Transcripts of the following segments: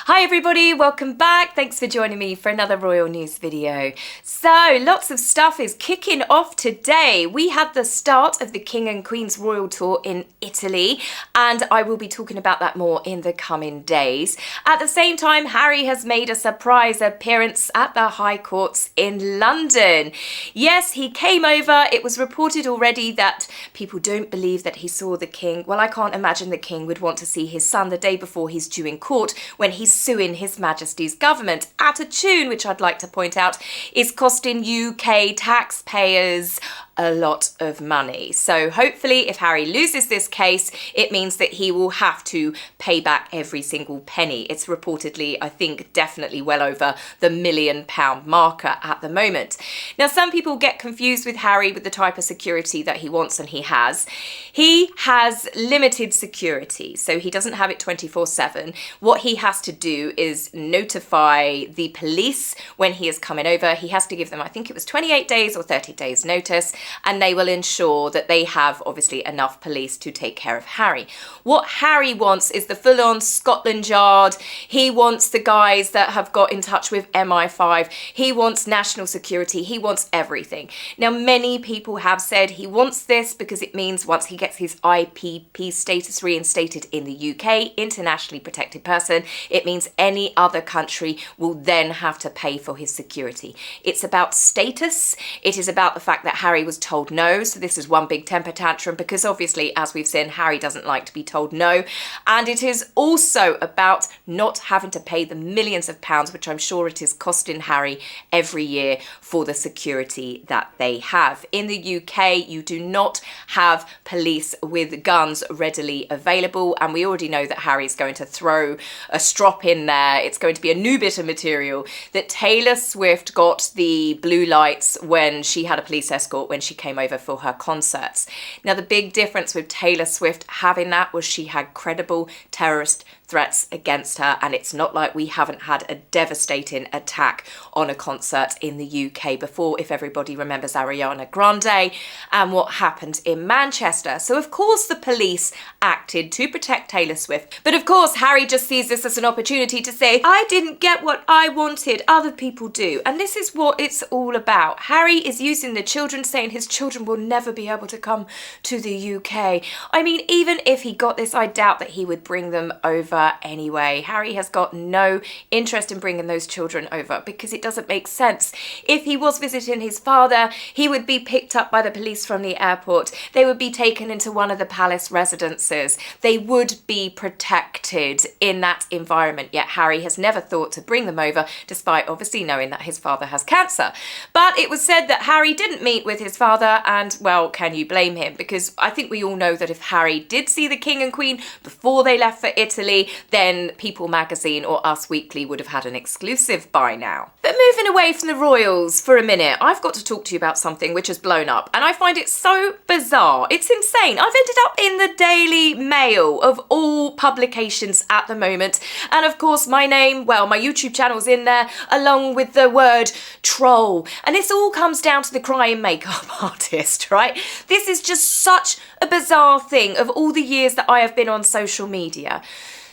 Hi everybody, welcome back. Thanks for joining me for another royal news video. So lots of stuff is kicking off today. We had the start of the King and Queen's royal tour in Italy, and I will be talking about that more in the coming days. At the same time, Harry has made a surprise appearance at the High Courts in London. Yes, he came over. It was reported already that people don't believe that he saw the King. Well, I can't imagine the King would want to see his son the day before he's due in court when he's suing His Majesty's government at a tune, which I'd like to point out is costing UK taxpayers a lot of money. So hopefully if Harry loses this case, it means that he will have to pay back every single penny. It's reportedly, I think, definitely well over the £1 million marker at the moment. Now, some people get confused with Harry with the type of security that he wants, and he has. He has limited security, so he doesn't have it 24/7. What he has to do is notify the police when he is coming over. He has to give them, I think it was 28 days or 30 days notice, and they will ensure that they have obviously enough police to take care of Harry. What Harry wants is the full-on Scotland Yard. He wants the guys that have got in touch with MI5. He wants national security. He wants everything. Now, many people have said he wants this because it means once he gets his IPP status reinstated in the UK, internationally protected person, it means any other country will then have to pay for his security. It's about status. It is about the fact that Harry was told no, so this is one big temper tantrum because obviously, as we've seen, Harry doesn't like to be told no. And it is also about not having to pay the millions of pounds, which I'm sure it is costing Harry every year for the security that they have. In the UK, you do not have police with guns readily available, and we already know that Harry's going to throw a strop in there. It's going to be a new bit of material that Taylor Swift got the blue lights when she had a police escort when she came over for her concerts. Now, the big difference with Taylor Swift having that was she had credible terrorist threats against her, and it's not like we haven't had a devastating attack on a concert in the UK before, if everybody remembers Ariana Grande and what happened in Manchester. So of course the police acted to protect Taylor Swift, but of course Harry just sees this as an opportunity to say, I didn't get what I wanted, other people do. And this is what it's all about. Harry is using the children, saying his children will never be able to come to the UK. I mean, even if he got this, I doubt that he would bring them over anyway. Harry has got no interest in bringing those children over because it doesn't make sense. If he was visiting his father, he would be picked up by the police from the airport. They would be taken into one of the palace residences. They would be protected in that environment. Yet Harry has never thought to bring them over, despite obviously knowing that his father has cancer. But it was said that Harry didn't meet with his father, and well, can you blame him? Because I think we all know that if Harry did see the King and Queen before they left for Italy, then People magazine or Us Weekly would have had an exclusive by now. But moving away from the royals for a minute, I've got to talk to you about something which has blown up, and I find it so bizarre. It's insane. I've ended up in the Daily Mail of all publications at the moment, and of course my name, well, my YouTube channel's in there along with the word troll, and this all comes down to the crying makeup artist, right? This is just such a bizarre thing of all the years that I have been on social media.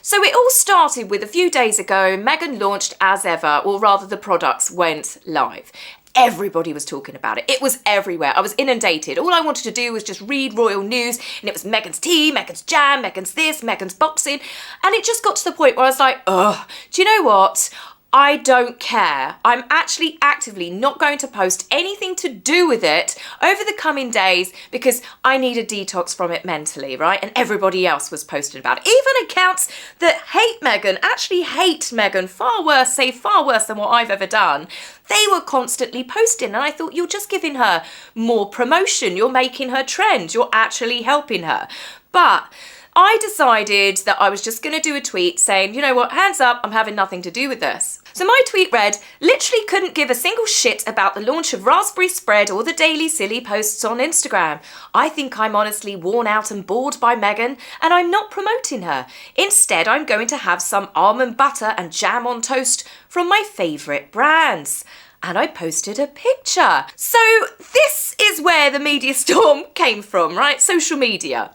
So it all started with a few days ago, Meghan launched As Ever, or rather the products went live. Everybody was talking about it. It was everywhere. I was inundated. All I wanted to do was just read royal news, and it was Meghan's tea, Meghan's jam, Meghan's this, Meghan's boxing. And it just got to the point where I was like, ugh, do you know what? I don't care. I'm actually actively not going to post anything to do with it over the coming days because I need a detox from it mentally, right? And everybody else was posting about it. Even accounts that hate Meghan, actually hate Meghan far worse than what I've ever done. They were constantly posting, and I thought, you're just giving her more promotion. You're making her trend. You're actually helping her. But I decided that I was just going to do a tweet saying, you know what, hands up, I'm having nothing to do with this. So my tweet read, literally couldn't give a single shit about the launch of raspberry spread or the daily silly posts on Instagram. I think I'm honestly worn out and bored by Meghan, and I'm not promoting her. Instead, I'm going to have some almond butter and jam on toast from my favourite brands. And I posted a picture. So this is where the media storm came from, right? Social media.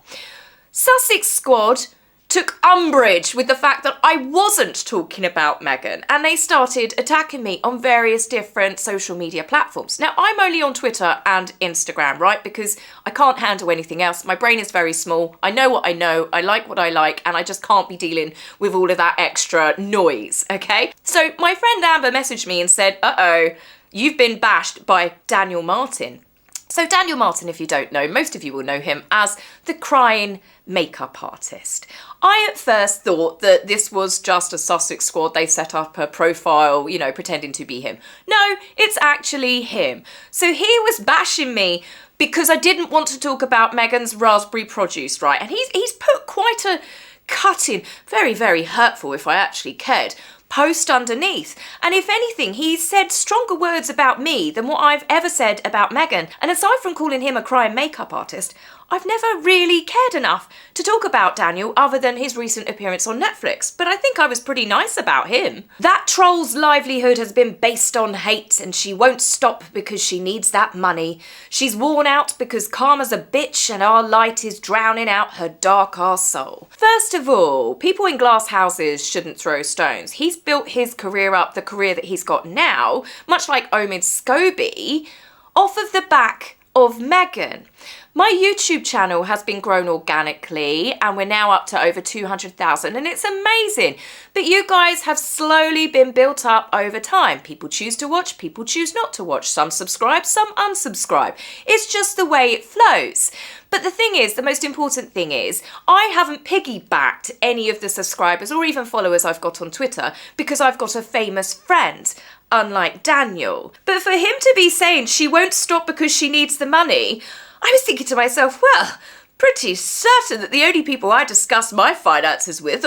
Sussex Squad took umbrage with the fact that I wasn't talking about Meghan, and they started attacking me on various different social media platforms. Now, I'm only on Twitter and Instagram, right? Because I can't handle anything else. My brain is very small. I know what I know. I like what I like, and I just can't be dealing with all of that extra noise, okay? So my friend Amber messaged me and said, uh-oh, you've been bashed by Daniel Martin. So Daniel Martin, if you don't know, most of you will know him as the crying makeup artist. I at first thought that this was just a Sussex squad. They set up a profile, you know, pretending to be him. No, it's actually him. So he was bashing me because I didn't want to talk about Meghan's raspberry produce, right? And he's put quite a cutting, very, very hurtful if I actually cared, post underneath. And if anything, he said stronger words about me than what I've ever said about Meghan. And aside from calling him a crying makeup artist, I've never really cared enough to talk about Daniel other than his recent appearance on Netflix, but I think I was pretty nice about him. That troll's livelihood has been based on hate, and she won't stop because she needs that money. She's worn out because karma's a bitch and our light is drowning out her dark-ass soul. First of all, people in glass houses shouldn't throw stones. He's built his career up, the career that he's got now, much like Omid Scobie, off of the back of Meghan. My YouTube channel has been grown organically and we're now up to over 200,000 and it's amazing. But you guys have slowly been built up over time. People choose to watch, people choose not to watch. Some subscribe, some unsubscribe. It's just the way it flows. But the thing is, the most important thing is, I haven't piggybacked any of the subscribers or even followers I've got on Twitter because I've got a famous friend, unlike Daniel. But for him to be saying she won't stop because she needs the money, I was thinking to myself, well, pretty certain that the only people I discuss my finances with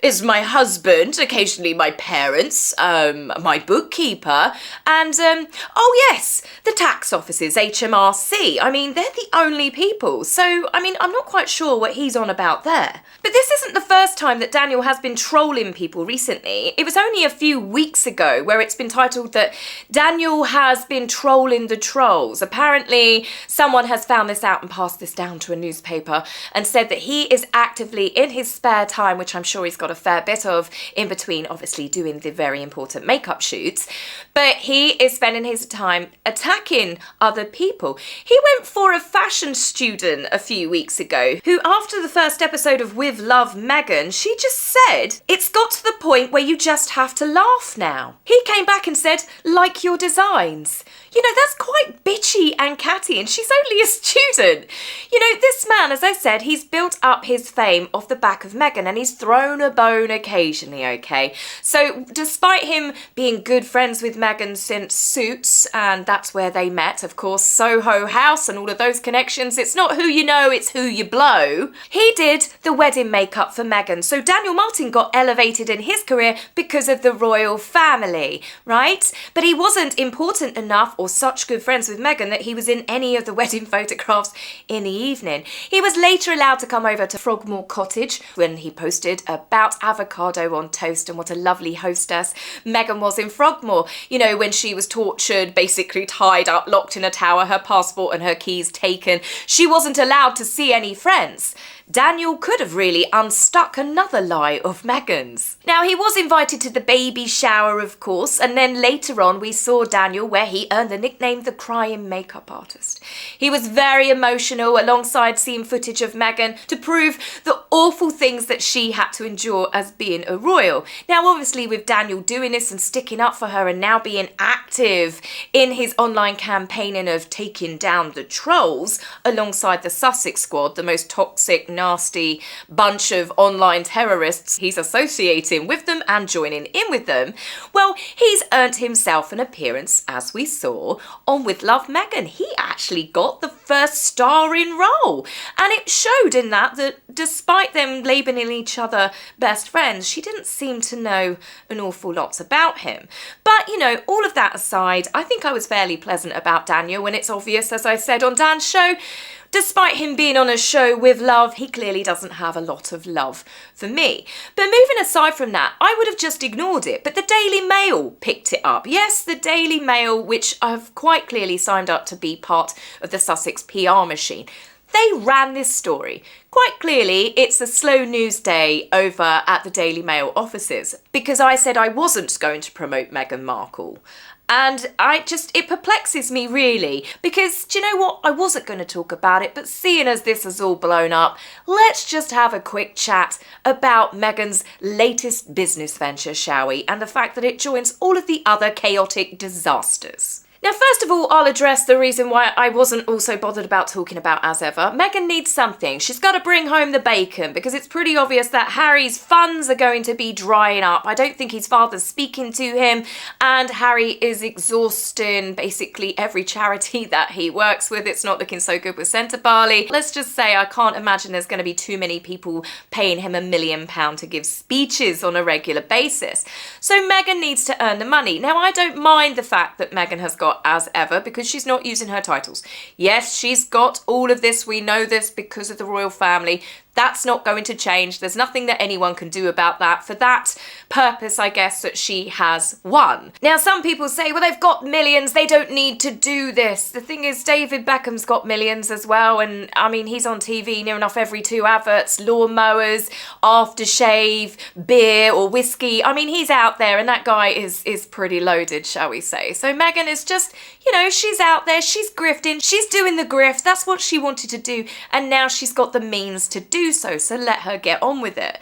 is my husband, occasionally my parents, my bookkeeper, and, oh yes, the tax offices, HMRC. I mean, they're the only people. So, I mean, I'm not quite sure what he's on about there. But this isn't the first time that Daniel has been trolling people recently. It was only a few weeks ago where it's been titled that Daniel has been trolling the trolls. Apparently, someone has found this out and passed this down to a newspaper and said that he is actively in his spare time, which I'm sure he's got a fair bit of in between obviously doing the very important makeup shoots, but he is spending his time attacking other people. He went for a fashion student a few weeks ago who, after the first episode of With Love Meghan, she just said, it's got to the point where you just have to laugh now. He came back and said, like your designs. You know, that's quite bitchy and catty, and she's only a student. You know, this man, as I said, he's built up his fame off the back of Meghan, and he's thrown a bone occasionally, okay? So, despite him being good friends with Meghan since Suits, and that's where they met, of course, Soho House and all of those connections, it's not who you know, it's who you blow. He did the wedding makeup for Meghan, so Daniel Martin got elevated in his career because of the royal family, right? But he wasn't important enough or such good friends with Meghan that he was in any of the wedding photographs in the evening. He was later allowed to come over to Frogmore Cottage when he posted about avocado on toast and what a lovely hostess Meghan was in Frogmore. You know, when she was tortured, basically tied up, locked in a tower, her passport and her keys taken. She wasn't allowed to see any friends. Daniel could have really unstuck another lie of Meghan's. Now, he was invited to the baby shower, of course, and then later on we saw Daniel where he earned the nickname the crying makeup artist. He was very emotional alongside seeing footage of Meghan to prove the awful things that she had to endure as being a royal. Now, obviously with Daniel doing this and sticking up for her and now being active in his online campaigning of taking down the trolls alongside the Sussex squad, the most toxic, nasty bunch of online terrorists he's associating with them and joining in with them, well, he's earned himself an appearance, as we saw, on With Love Meghan. He actually got the first starring role, and it showed in that despite them labelling each other best friends, she didn't seem to know an awful lot about him. But, you know, all of that aside, I think I was fairly pleasant about Daniel when it's obvious, as I said on Dan's show, despite him being on a show with love, he clearly doesn't have a lot of love for me. But moving aside from that, I would have just ignored it, but the Daily Mail picked it up. Yes, the Daily Mail, which I've quite clearly signed up to be part of the Sussex PR machine. They ran this story. Quite clearly, it's a slow news day over at the Daily Mail offices, because I said I wasn't going to promote Meghan Markle. And it perplexes me really, because do you know what? I wasn't going to talk about it, but seeing as this has all blown up, let's just have a quick chat about Meghan's latest business venture, shall we? And the fact that it joins all of the other chaotic disasters. Now, first of all, I'll address the reason why I wasn't also bothered about talking about as ever. Meghan needs something. She's got to bring home the bacon, because it's pretty obvious that Harry's funds are going to be drying up. I don't think his father's speaking to him, and Harry is exhausting basically every charity that he works with. It's not looking so good with Centre Barley. Let's just say I can't imagine there's going to be too many people paying him £1 million to give speeches on a regular basis. So Meghan needs to earn the money. Now, I don't mind the fact that Meghan has got as ever, because she's not using her titles. Yes, she's got all of this. We know this because of the royal family. That's not going to change. There's nothing that anyone can do about that. For that purpose, I guess, that she has won. Now, some people say, well, they've got millions. They don't need to do this. The thing is, David Beckham's got millions as well. And I mean, he's on TV near enough every 2 adverts, lawnmowers, aftershave, beer or whiskey. I mean, he's out there, and that guy is pretty loaded, shall we say. So Meghan is just, you know, she's out there. She's grifting. She's doing the grift. That's what she wanted to do. And now she's got the means to do so let her get on with it.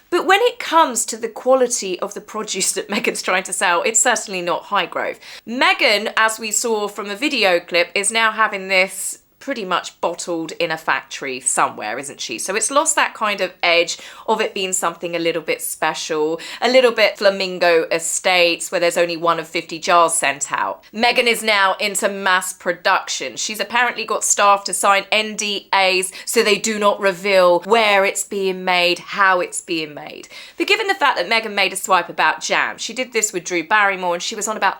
But when it comes to the quality of the produce that Meghan's trying to sell, it's certainly not high growth. Meghan, as we saw from a video clip, is now having this pretty much bottled in a factory somewhere, isn't she? So it's lost that kind of edge of it being something a little bit special, a little bit Flamingo Estates, where there's only 1 of 50 jars sent out. Meghan is now into mass production. She's apparently got staff to sign NDAs so they do not reveal where it's being made, how it's being made. But given the fact that Meghan made a swipe about jam, she did this with Drew Barrymore, and she was on about,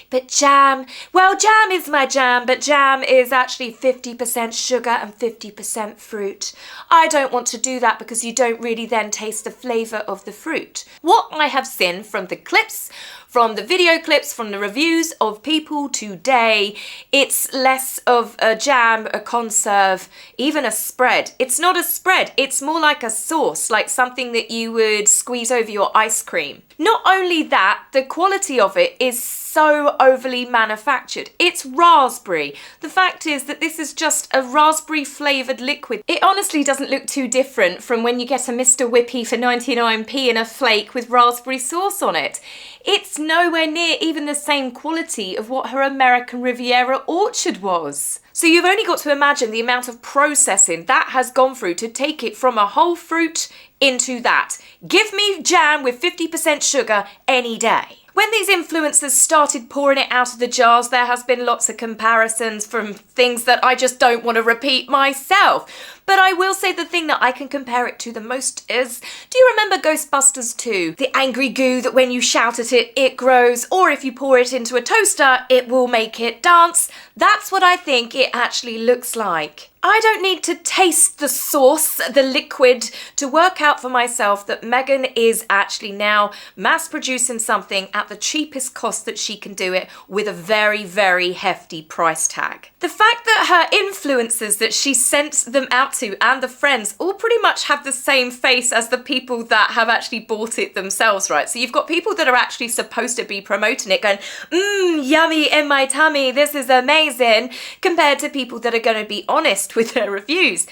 but jam, well, jam is my jam, but jam is actually 50% sugar and 50% fruit. I don't want to do that because you don't really then taste the flavour of the fruit. What I have seen from the clips, from the video clips, from the reviews of people today, it's less of a jam, a conserve, even a spread. It's not a spread, it's more like a sauce, like something that you would squeeze over your ice cream. Not only that, the quality of it is so overly manufactured. It's raspberry. The fact is that this is just a raspberry flavoured liquid. It honestly doesn't look too different from when you get a Mr. Whippy for 99p in a flake with raspberry sauce on it. It's nowhere near even the same quality of what her American Riviera orchard was. So you've only got to imagine the amount of processing that has gone through to take it from a whole fruit into that. Give me jam with 50% sugar any day. When these influencers started pouring it out of the jars, there has been lots of comparisons from things that I just don't want to repeat myself. But I will say the thing that I can compare it to the most is, do you remember Ghostbusters 2? The angry goo that when you shout at it, it grows, or if you pour it into a toaster, it will make it dance. That's what I think it actually looks like. I don't need to taste the sauce, the liquid, to work out for myself that Meghan is actually now mass producing something at the cheapest cost that she can do it with a very, very hefty price tag. The fact that her influencers that she sent them out to and the friends all pretty much have the same face as the people that have actually bought it themselves, right? So you've got people that are actually supposed to be promoting it going, yummy in my tummy, this is amazing, compared to people that are going to be honest with their reviews.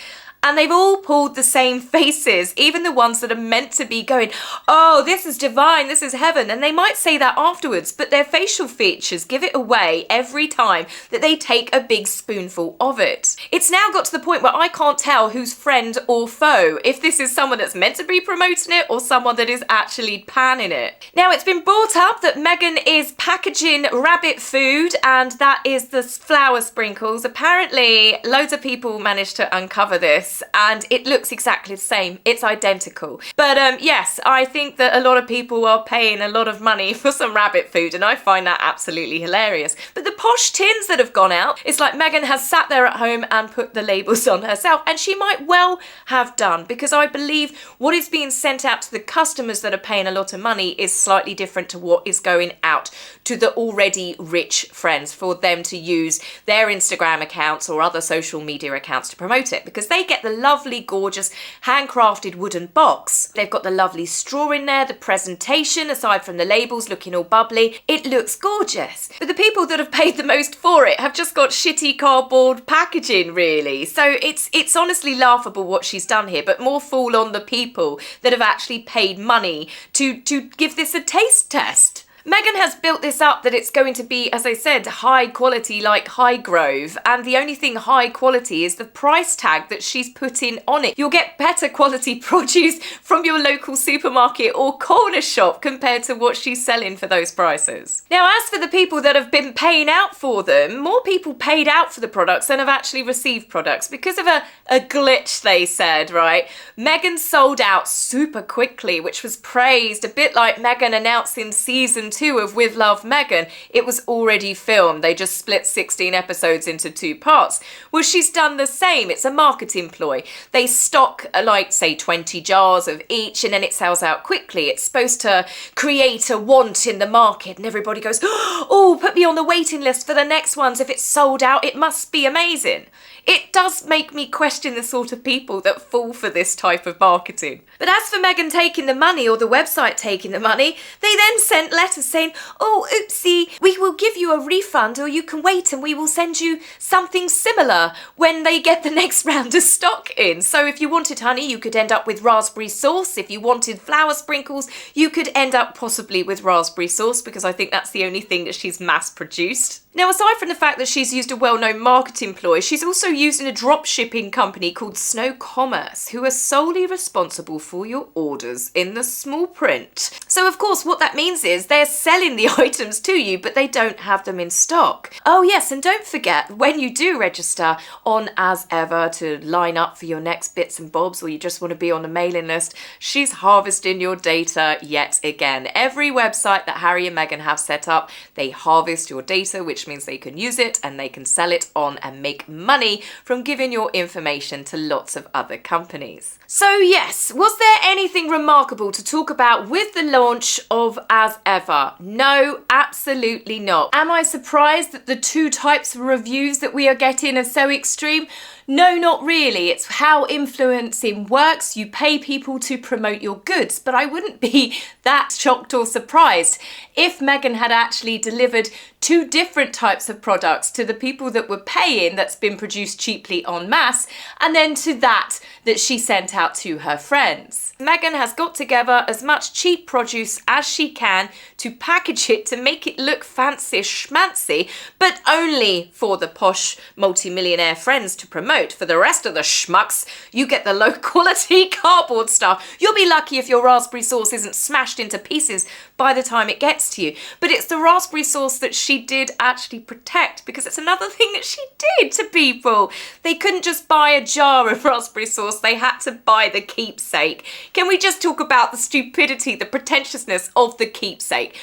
And they've all pulled the same faces, even the ones that are meant to be going, oh, this is divine, this is heaven. And they might say that afterwards, but their facial features give it away every time that they take a big spoonful of it. It's now got to the point where I can't tell who's friend or foe, if this is someone that's meant to be promoting it or someone that is actually panning it. Now, it's been brought up that Meghan is packaging rabbit food, and that is the flour sprinkles. Apparently, loads of people managed to uncover this this and it looks exactly the same. It's identical. But yes, I think that a lot of people are paying a lot of money for some rabbit food, and I find that absolutely hilarious. But the posh tins that have gone out, it's like Meghan has sat there at home and put the labels on herself, and she might well have done, because I believe what is being sent out to the customers that are paying a lot of money is slightly different to what is going out to the already rich friends for them to use their Instagram accounts or other social media accounts to promote it, because they get the lovely, gorgeous, handcrafted wooden box. They've got the lovely straw in there, the presentation, aside from the labels looking all bubbly, it looks gorgeous. But the people that have paid the most for it have just got shitty cardboard packaging, really. So it's honestly laughable what she's done here, but more fool on the people that have actually paid money to give this a taste test. Meghan has built this up that it's going to be, as I said, high quality like Highgrove, and the only thing high quality is the price tag that she's putting on it. You'll get better quality produce from your local supermarket or corner shop compared to what she's selling for those prices. Now, as for the people that have been paying out for them, more people paid out for the products than have actually received products because of a glitch, they said, right? Meghan sold out super quickly, which was praised, a bit like Meghan announcing season 2 of With Love Meghan. It was already filmed. They just split 16 episodes into 2 parts. Well, she's done the same. It's a marketing ploy. They stock like, say, 20 jars of each, and then it sells out quickly. It's supposed to create a want in the market, and everybody goes, oh, put me on the waiting list for the next ones. If it's sold out, it must be amazing. It does make me question the sort of people that fall for this type of marketing. But as for Meghan taking the money, or the website taking the money, they then sent letters saying, oh, oopsie, we will give you a refund, or you can wait and we will send you something similar when they get the next round of stock in. So if you wanted honey, you could end up with raspberry sauce. If you wanted flour sprinkles, you could end up possibly with raspberry sauce, because I think that's the only thing that she's mass produced. Now, aside from the fact that she's used a well-known marketing ploy, she's also using a drop shipping company called Snow Commerce, who are solely responsible for your orders in the small print. So, of course, what that means is they're selling the items to you, but they don't have them in stock. Oh, yes, and don't forget, when you do register on As Ever to line up for your next bits and bobs, or you just want to be on the mailing list, she's harvesting your data yet again. Every website that Harry and Meghan have set up, they harvest your data, which means they can use it and they can sell it on and make money from giving your information to lots of other companies. So yes, was there anything remarkable to talk about with the launch of As Ever? No, absolutely not. Am I surprised that the 2 types of reviews that we are getting are so extreme? No, not really. It's how influencing works. You pay people to promote your goods, but I wouldn't be that shocked or surprised if Meghan had actually delivered 2 different types of products to the people that were paying, that's been produced cheaply en masse, and then to that she sent out to her friends. Meghan has got together as much cheap produce as she can to package it to make it look fancy schmancy, but only for the posh multi-millionaire friends to promote. For the rest of the schmucks, you get the low quality cardboard stuff. You'll be lucky if your raspberry sauce isn't smashed into pieces by the time it gets to you. But it's the raspberry sauce that she did actually protect, because it's another thing that she did to people. They couldn't just buy a jar of raspberry sauce, they had to buy the keepsake. Can we just talk about the stupidity, the pretentiousness of the keepsake?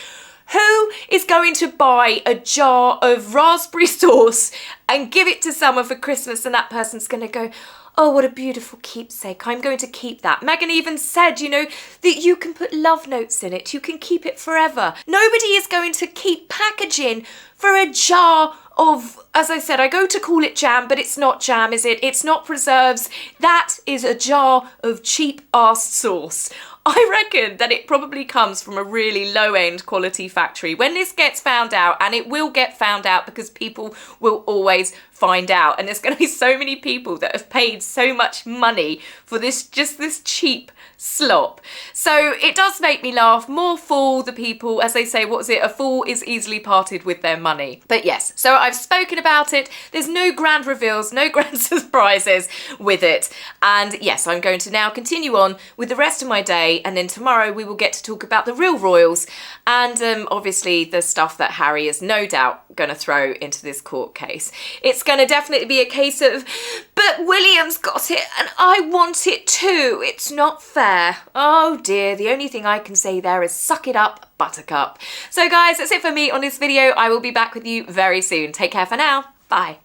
Who is going to buy a jar of raspberry sauce and give it to someone for Christmas, and that person's going to go, oh, what a beautiful keepsake, I'm going to keep that. Meghan even said, you know, that you can put love notes in it, you can keep it forever. Nobody is going to keep packaging for a jar of, as I said, I go to call it jam, but it's not jam, is it? It's not preserves. That is a jar of cheap ass sauce. I reckon that it probably comes from a really low-end quality factory. When this gets found out, and it will get found out because people will always find out, and there's going to be so many people that have paid so much money for this, just this cheap slop. So it does make me laugh. More fool the people, as they say, what is it? A fool is easily parted with their money. But yes, so I've spoken about it. There's no grand reveals, no grand surprises with it. And yes, I'm going to now continue on with the rest of my day, and then tomorrow we will get to talk about the real royals and obviously the stuff that Harry is no doubt going to throw into this court case. It's going to definitely be a case of, but William's got it and I want it too. It's not fair. Oh dear, the only thing I can say there is suck it up, Buttercup. So guys, that's it for me on this video. I will be back with you very soon. Take care for now. Bye.